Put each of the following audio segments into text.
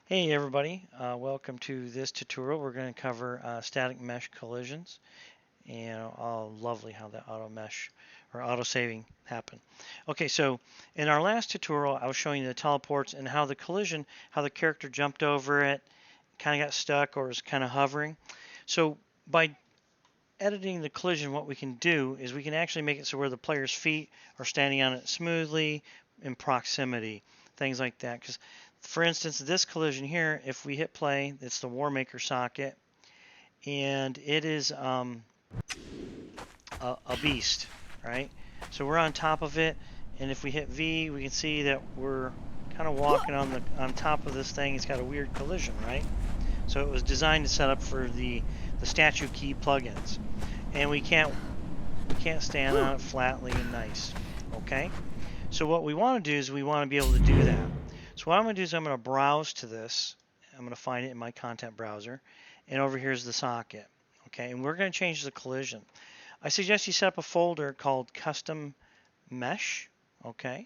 Hey everybody, welcome to this tutorial. We're going to cover static mesh collisions and lovely how the auto mesh or auto saving happened. Okay, so in our last tutorial I was showing you the teleports and how the collision, how the character jumped over it, kind of got stuck or was kind of hovering. So by editing the collision, what we can do is we can actually make it so where the player's feet are standing on it smoothly in proximity, things like that. Because, for instance, this collision here, if we hit play, it's the Warmaker socket, and it is a beast, right? So we're on top of it, and if we hit V, we can see that we're kind of walking on top of this thing. It's got a weird collision, right? So it was designed to set up for the statue key plugins, and we can't stand on it flatly and nice. Okay? So what we want to do is we want to be able to do that. So what I'm going to do is I'm going to browse to this. I'm going to find it in my content browser. And over here is the socket. Okay? And we're going to change the collision. I suggest you set up a folder called custom mesh. Okay?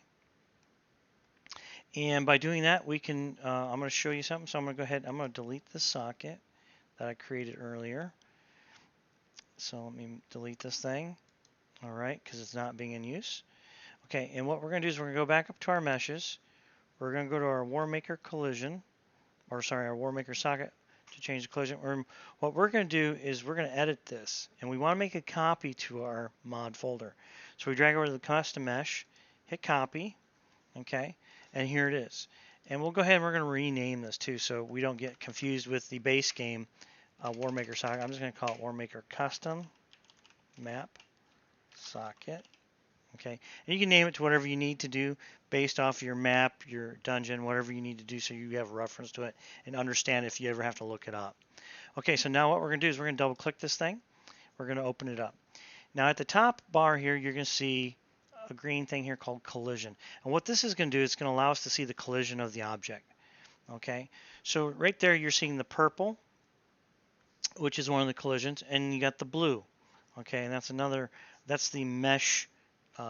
And by doing that, we can, I'm going to show you something. So I'm going to go ahead, I'm going to delete the socket that I created earlier. So let me delete this thing. All right, because it's not being in use. Okay, and what we're going to do is we're going to go back up to our meshes. We're going to go to our Warmaker collision, or sorry, our Warmaker socket to change the collision. What we're going to do is we're going to edit this, and we want to make a copy to our mod folder. So we drag over to the custom mesh, hit copy, okay, and here it is. And we'll go ahead and we're going to rename this too, so we don't get confused with the base game Warmaker socket. I'm just going to call it Warmaker custom map socket. Okay, and you can name it to whatever you need to do based off your map, your dungeon, whatever you need to do so you have a reference to it and understand if you ever have to look it up. Okay, so now what we're going to do is we're going to double click this thing. We're going to open it up. Now at the top bar here, you're going to see a green thing here called collision. And what this is going to do is it's going to allow us to see the collision of the object. Okay, so right there you're seeing the purple, which is one of the collisions, and you got the blue. Okay, and that's the mesh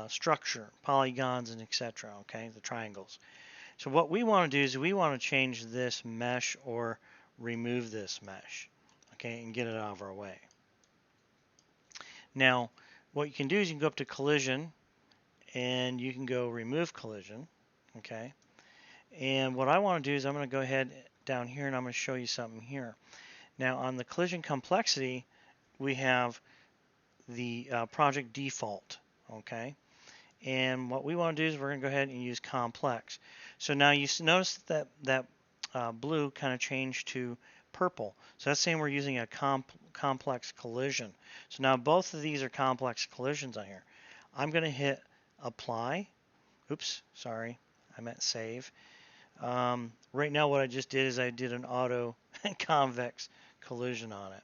structure, polygons, and etc. Okay, the triangles. So what we want to do is we want to change this mesh or remove this mesh, okay, and get it out of our way. Now, what you can do is you can go up to collision, and you can go remove collision, okay. And what I want to do is I'm going to go ahead down here, and I'm going to show you something here. Now, on the collision complexity, we have the project default, okay? And what we want to do is we're going to go ahead and use complex. So now you notice that blue kind of changed to purple. So that's saying we're using a complex collision. So now both of these are complex collisions on here. I'm going to hit apply. Oops, sorry, I meant save. Right now what I just did is I did an auto convex collision on it.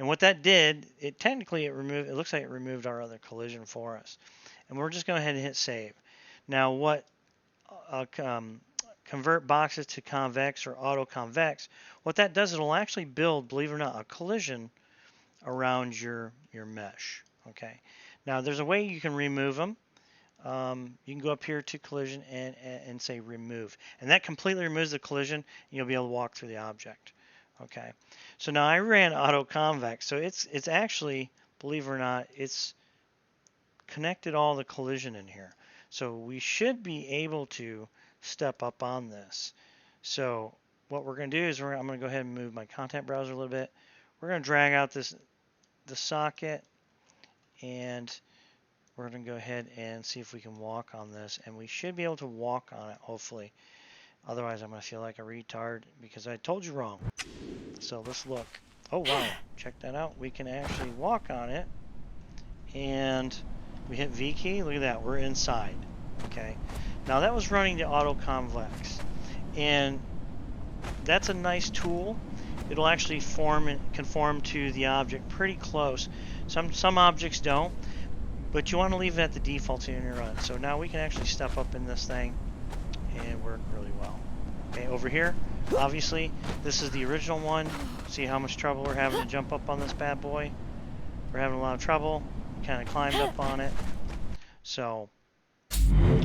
And what that did, it looks like it removed our other collision for us. And we're just going to go ahead and hit save. Now what convert boxes to convex or auto convex, what that does, it'll actually build, believe it or not, a collision around your mesh. Okay. Now there's a way you can remove them. You can go up here to collision and say remove. And that completely removes the collision, and you'll be able to walk through the object. Okay, so now I ran auto convex, so it's actually, believe it or not, it's connected all the collision in here. So we should be able to step up on this. So what we're going to do is I'm going to go ahead and move my content browser a little bit. We're going to drag out the socket, and we're going to go ahead and see if we can walk on this, and we should be able to walk on it, hopefully. Otherwise, I'm going to feel like a retard because I told you wrong. So let's look. Oh, wow. Check that out. We can actually walk on it. And we hit V key. Look at that. We're inside. Okay. Now, that was running the auto convex. And that's a nice tool. It'll actually conform to the object pretty close. Some objects don't. But you want to leave it at the default so you run. So now we can actually step up in this thing and work really well. Okay, over here, obviously, this is the original one. See how much trouble we're having to jump up on this bad boy? We're having a lot of trouble. Kind of climbed up on it. So,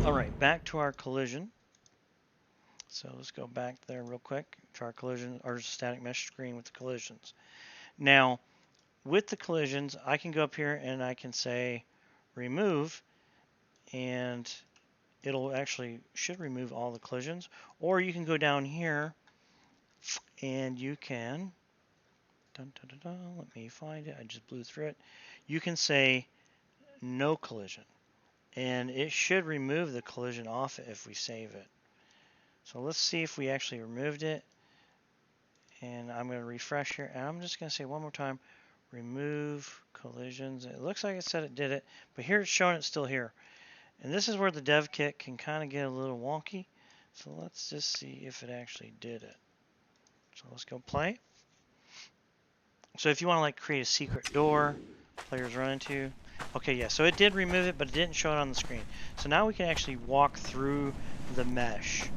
alright, back to our collision. So let's go back there real quick to our collision or static mesh screen with the collisions. Now, with the collisions, I can go up here and I can say remove, and it'll actually should remove all the collisions. Or you can go down here and you can, let me find it. I just blew through it. You can say no collision, and it should remove the collision off it if we save it. So let's see if we actually removed it. And I'm going to refresh here, and I'm just going to say one more time, remove collisions. It looks like it said it did it, but here it's showing it's still here. And this is where the dev kit can kind of get a little wonky. So let's just see if it actually did it. So let's go play. So if you want to like create a secret door players run into, okay, yeah, so it did remove it, but it didn't show it on the screen. So now we can actually walk through the mesh,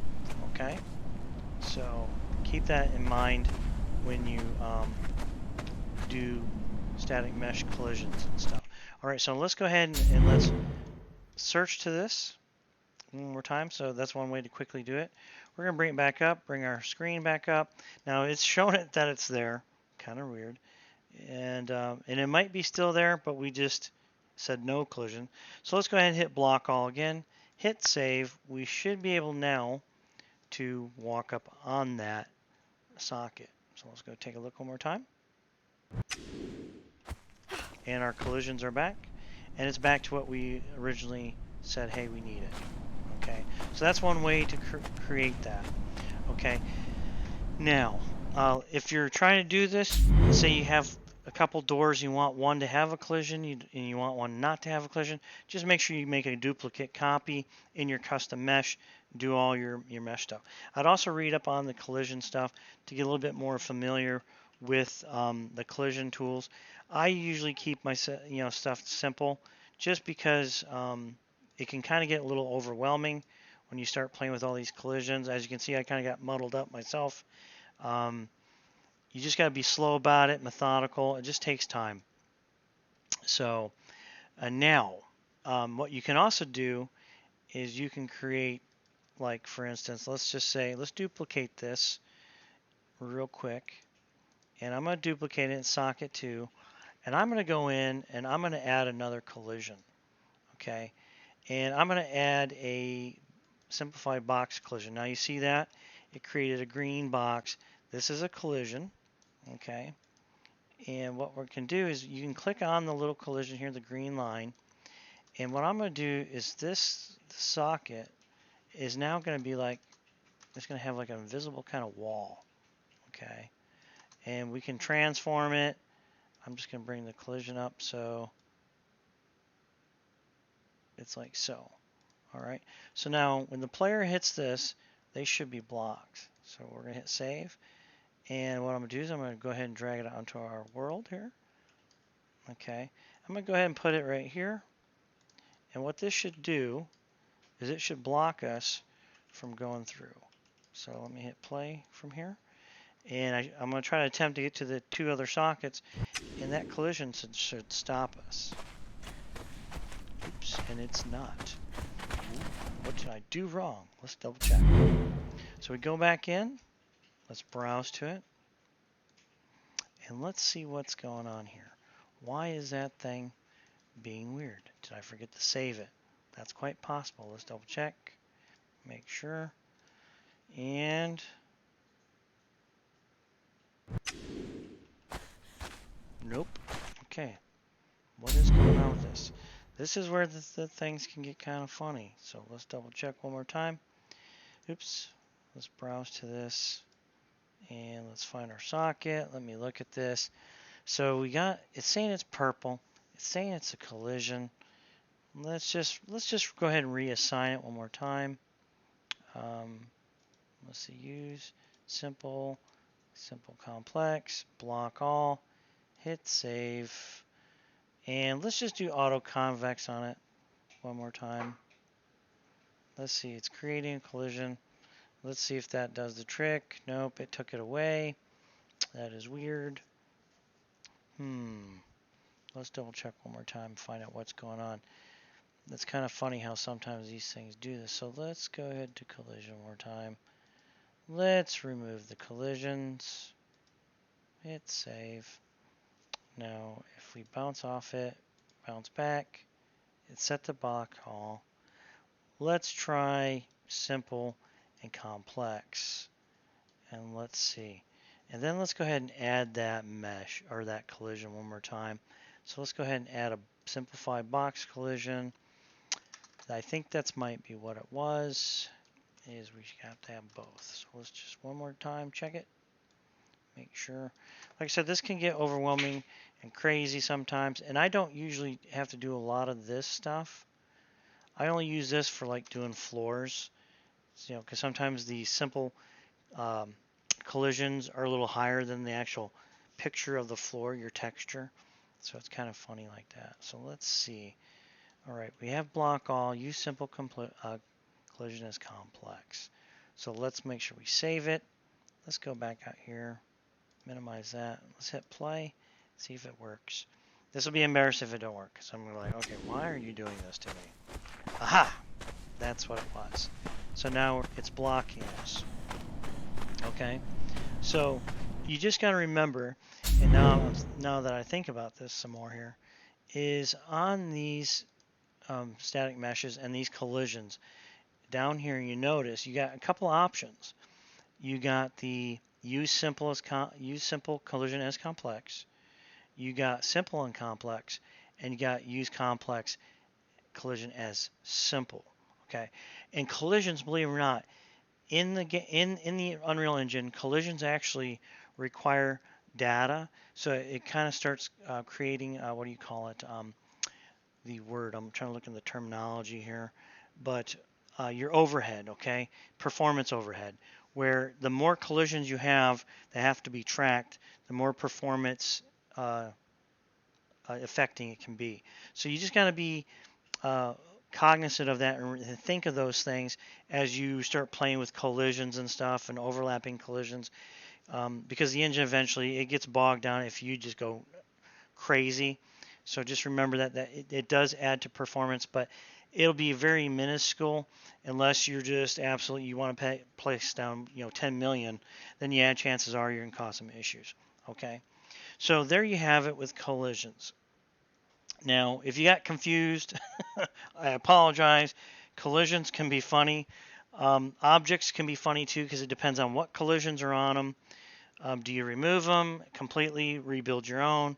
okay? So keep that in mind when you do static mesh collisions and stuff. All right, so let's go ahead and let's search to this one more time. So that's one way to quickly do it. We're going to bring it back up, bring our screen back up. Now it's showing it that it's there. Kind of weird. And it might be still there, but we just said no collision. So let's go ahead and hit block all again. Hit save. We should be able now to walk up on that socket. So let's go take a look one more time. And our collisions are back. And it's back to what we originally said, hey, we need it. Okay, so that's one way to create that. Okay, now, if you're trying to do this, say you have a couple doors, you want one to have a collision and you want one not to have a collision, just make sure you make a duplicate copy in your custom mesh, do all your mesh stuff. I'd also read up on the collision stuff to get a little bit more familiar with the collision tools. I usually keep my stuff simple just because it can kind of get a little overwhelming when you start playing with all these collisions. As you can see, I kind of got muddled up myself. You just got to be slow about it, methodical. It just takes time. So now, what you can also do is you can create, like for instance, let's just say, let's duplicate this real quick. And I'm going to duplicate it in socket 2. And I'm going to go in and I'm going to add another collision. Okay. And I'm going to add a simplified box collision. Now you see that? It created a green box. This is a collision. Okay. And what we can do is you can click on the little collision here, the green line. And what I'm going to do is this socket is now going to be like, it's going to have like an invisible kind of wall. Okay. And we can transform it. I'm just going to bring the collision up so it's like so. All right. So now when the player hits this, they should be blocked. So we're going to hit save. And what I'm going to do is I'm going to go ahead and drag it onto our world here. Okay. I'm going to go ahead and put it right here. And what this should do is it should block us from going through. So let me hit play from here. And I'm going to try to attempt to get to the 2 other sockets. And that collision should stop us. Oops, and it's not. Ooh, what did I do wrong? Let's double check. So we go back in. Let's browse to it. And let's see what's going on here. Why is that thing being weird? Did I forget to save it? That's quite possible. Let's double check. Make sure. And nope. Okay. What is going on with this? This is where the things can get kind of funny. So let's double check one more time. Oops. Let's browse to this. And let's find our socket. Let me look at this. So we got, it's saying it's purple. It's saying it's a collision. Let's just go ahead and reassign it one more time. Let's see, use simple complex, block all, hit save, and let's just do auto convex on it one more time. Let's see, it's creating a collision. Let's see if that does the trick. Nope, it took it away. That is weird. Let's double check one more time and find out what's going on. It's kind of funny how sometimes these things do this. So let's go ahead to collision one more time. Let's remove the collisions. Hit save. Now, if we bounce off it, bounce back, it's set to block all. Let's try simple and complex. And let's see. And then let's go ahead and add that mesh or that collision one more time. So let's go ahead and add a simplified box collision. I think that's might be what it was. Is we have to have both. So let's just one more time check it. Make sure. Like I said, this can get overwhelming and crazy sometimes, and I don't usually have to do a lot of this stuff. I only use this for like doing floors, because sometimes the simple um, collisions are a little higher than the actual picture of the floor, your texture. So it's kind of funny like that. So let's see. All right, we have block all. Use simple collision as complex. So let's make sure we save it. Let's go back out here. Minimize that. Let's hit play. See if it works. This will be embarrassing if it don't work. Because I'm going to like, okay, why are you doing this to me? Aha! That's what it was. So now it's blocking us. Okay? So you just got to remember, and now that I think about this some more here, is on these static meshes and these collisions, down here you notice you got a couple options. You got the use simple collision as complex. You got simple and complex, and you got use complex collision as simple. Okay, and collisions, believe it or not, in the Unreal Engine, collisions actually require data. So it kind of starts creating what do you call it? The word. I'm trying to look in the terminology here, but your overhead, okay, performance overhead, where the more collisions you have that have to be tracked, the more performance affecting it can be. So you just got to be cognizant of that and think of those things as you start playing with collisions and stuff and overlapping collisions, because the engine eventually it gets bogged down if you just go crazy. So just remember that it does add to performance, but it'll be very minuscule unless you're just absolutely you want to place down 10 million. Then yeah, chances are you're gonna cause some issues. Okay, so there you have it with collisions. Now, if you got confused, I apologize. Collisions can be funny. Objects can be funny too because it depends on what collisions are on them. Do you remove them completely, rebuild your own,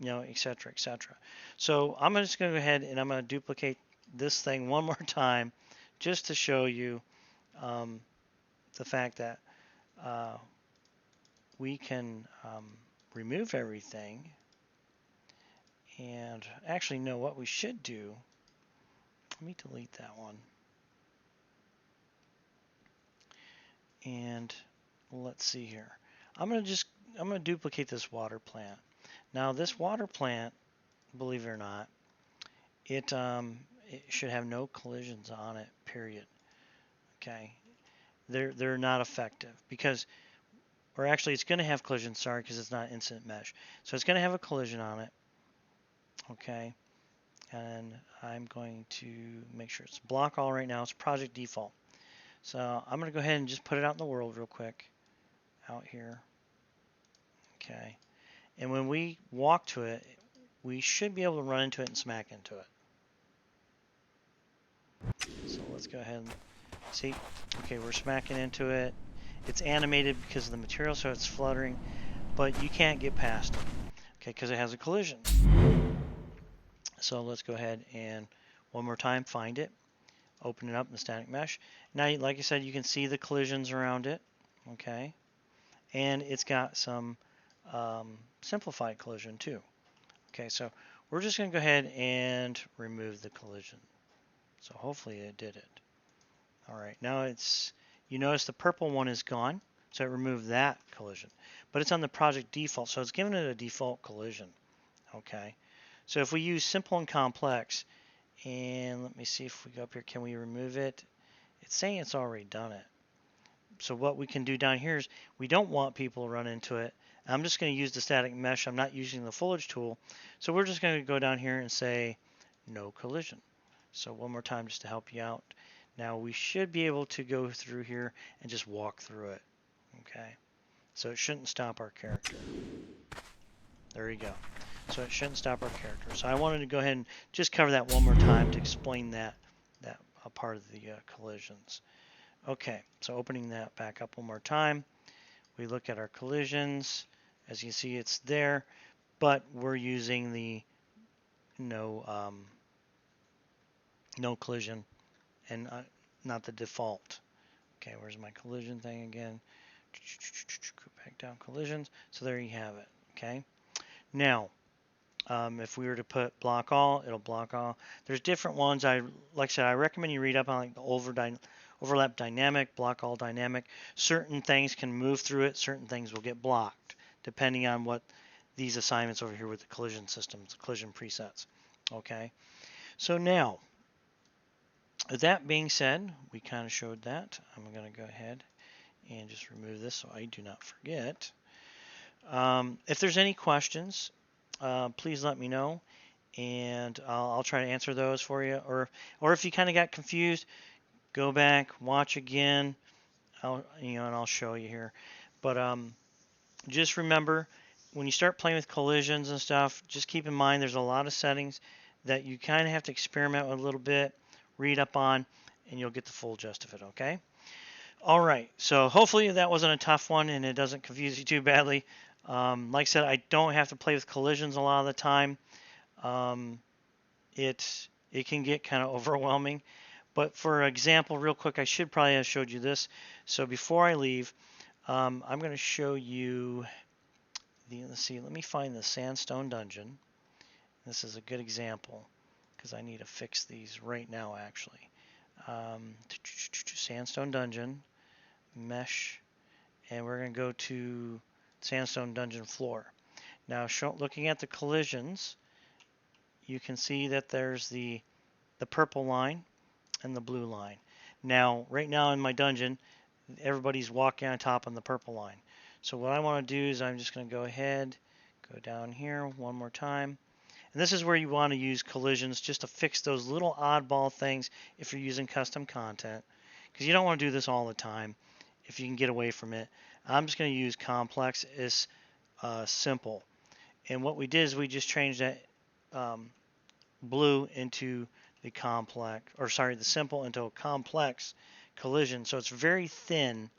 et cetera, et cetera. So I'm just going to go ahead and I'm going to duplicate this thing one more time just to show you the fact that we can remove everything. And actually, no, what we should do, let me delete that one. And let's see here. I'm going to duplicate this water plant. Now this water plant, believe it or not, it should have no collisions on it, period. Okay, they're not effective because, or actually it's going to have collisions, sorry, because it's not incident mesh. So it's going to have a collision on it. Okay, and I'm going to make sure it's block all right now. It's project default. So I'm going to go ahead and just put it out in the world real quick, out here. Okay, and when we walk to it, we should be able to run into it and smack into it. So let's go ahead and see. Okay, we're smacking into it. It's animated because of the material, so it's fluttering, but you can't get past it, okay, because it has a collision. So let's go ahead and one more time find it, open it up in the static mesh. Now, like I said, you can see the collisions around it, okay, and it's got some simplified collision too. Okay, so we're just going to go ahead and remove the collision. So hopefully it did it. All right, now you notice the purple one is gone, so it removed that collision. But it's on the project default, so it's giving it a default collision. Okay, so if we use simple and complex, and let me see if we go up here, can we remove it? It's saying it's already done it. So what we can do down here is we don't want people to run into it. I'm just going to use the static mesh. I'm not using the foliage tool. So we're just going to go down here and say no collision. So one more time just to help you out. Now we should be able to go through here and just walk through it. Okay, so it shouldn't stop our character. There you go. So it shouldn't stop our character. So I wanted to go ahead and just cover that one more time to explain that part of the collisions. Okay, so opening that back up one more time, we look at our collisions. As you can see, it's there, but we're using the no collision and not the default. Okay, where's my collision thing again? Go back down collisions. So there you have it. Okay. Now, if we were to put block all, it'll block all. There's different ones. Like I said, I recommend you read up on like the overlap dynamic, block all dynamic. Certain things can move through it. Certain things will get blocked, depending on what these assignments over here with the collision systems, the collision presets. Okay. So now, with that being said, we kind of showed that. I'm going to go ahead and just remove this so I do not forget. If there's any questions, please let me know, and I'll try to answer those for you. Or if you kind of got confused, go back, watch again. And I'll show you here. But just remember, when you start playing with collisions and stuff, just keep in mind there's a lot of settings that you kind of have to experiment with a little bit, read up on, and you'll get the full gist of it. Okay. All right, so hopefully that wasn't a tough one and it doesn't confuse you too badly. Like I said, I don't have to play with collisions a lot of the time. It can get kind of overwhelming. But for example, real quick, I should probably have showed you this. So before I leave, I'm going to show you let's see, let me find the sandstone dungeon. This is a good example because I need to fix these right now actually. Sandstone dungeon. Mesh, and we're going to go to sandstone dungeon floor. Now, looking at the collisions, you can see that there's the purple line and the blue line. Now, right now in my dungeon, everybody's walking on top on the purple line. So what I want to do is I'm just going to go ahead, go down here one more time. And this is where you want to use collisions just to fix those little oddball things if you're using custom content, because you don't want to do this all the time. If you can get away from it, I'm just going to use complex as simple. And what we did is we just changed that blue into the the simple into a complex collision. So it's very thin,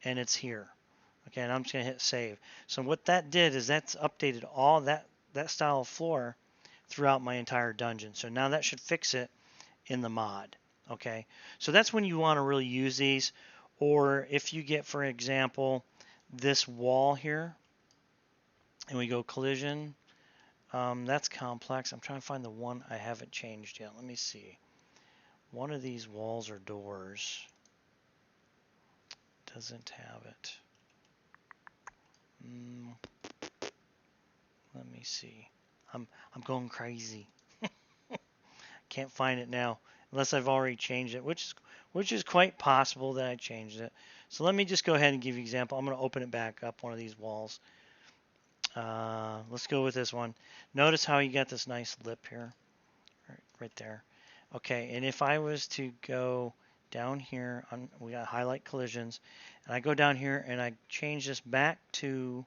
and it's here. Okay, and I'm just going to hit save. So what that did is that's updated all that style of floor throughout my entire dungeon. So now that should fix it in the mod. Okay, so that's when you want to really use these. Or if you get, for example, this wall here, and we go collision, that's complex. I'm trying to find the one I haven't changed yet. Let me see. One of these walls or doors doesn't have it. Let me see. I'm going crazy. Can't find it now unless I've already changed it, which is quite possible that I changed it. So let me just go ahead and give you an example. I'm going to open it back up, one of these walls. Let's go with this one. Notice how you got this nice lip here, right there. Okay, and if I was to go down here, we got highlight collisions, and I go down here and I change this back to,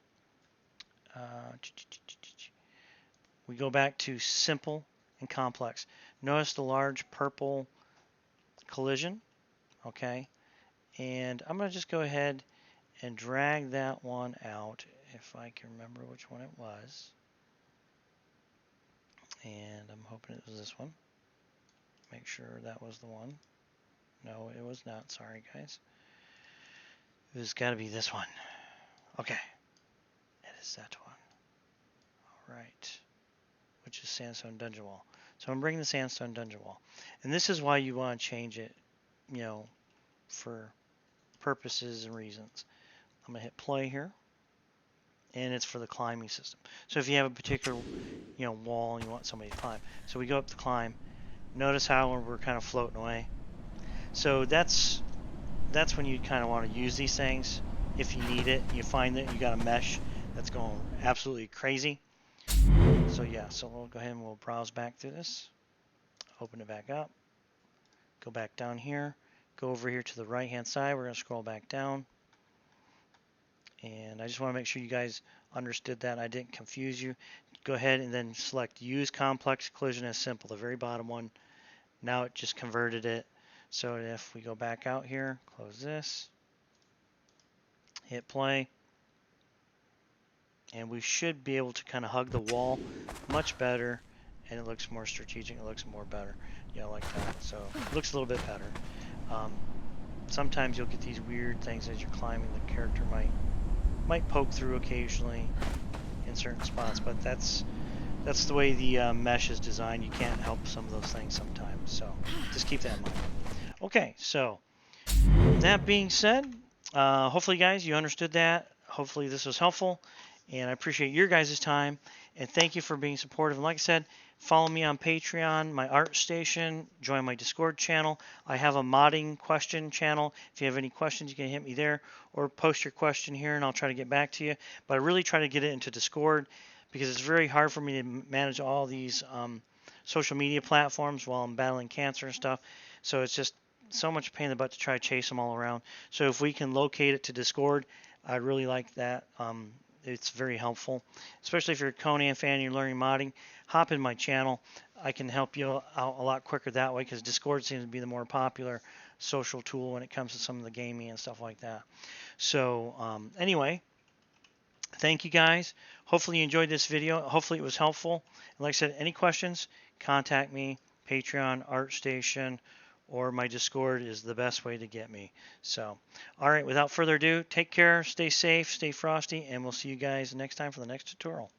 we go back to simple and complex. Notice the large purple collision, okay? And I'm going to just go ahead and drag that one out if I can remember which one it was. And I'm hoping it was this one. Make sure that was the one. No, it was not. Sorry, guys. It's got to be this one. Okay. It is that one. All right. Which is Sandstone Dungeon Wall. So I'm bringing the Sandstone Dungeon Wall. And this is why you want to change it, for purposes and reasons. I'm going to hit play here. And it's for the climbing system. So if you have a particular, wall and you want somebody to climb. So we go up to climb. Notice how we're kind of floating away. So that's when you kind of want to use these things. If you need it, you find that you got a mesh that's going absolutely crazy. So yeah, so we'll go ahead and we'll browse back through this. Open it back up. Go back down here. Go over here to the right hand side. We're going to scroll back down. And I just want to make sure you guys understood that I didn't confuse you. Go ahead and then select use complex collision as simple, the very bottom one. Now it just converted it. So if we go back out here, close this, hit play, and we should be able to kind of hug the wall much better, and it looks more strategic, it looks more better, like that. So it looks a little bit better. Sometimes you'll get these weird things as you're climbing. The character might poke through occasionally in certain spots, but that's the way the mesh is designed. You can't help some of those things sometimes, so just keep that in mind. Okay, so that being said, hopefully guys you understood that. Hopefully this was helpful, and I appreciate your guys' time, and thank you for being supportive. And like I said, follow me on Patreon, my art station, join my Discord channel. I have a modding question channel. If you have any questions, you can hit me there, or post your question here and I'll try to get back to you. But I really try to get it into Discord because it's very hard for me to manage all these social media platforms while I'm battling cancer and stuff. So it's just so much pain in the butt to try to chase them all around. So if we can locate it to Discord, I'd really like that. It's very helpful, especially if you're a Conan fan and you're learning modding. Hop in my channel. I can help you out a lot quicker that way because Discord seems to be the more popular social tool when it comes to some of the gaming and stuff like that. So anyway, thank you guys. Hopefully you enjoyed this video. Hopefully it was helpful. And like I said, any questions, contact me. Patreon, ArtStation, or my Discord is the best way to get me. So, all right, without further ado, take care, stay safe, stay frosty, and we'll see you guys next time for the next tutorial.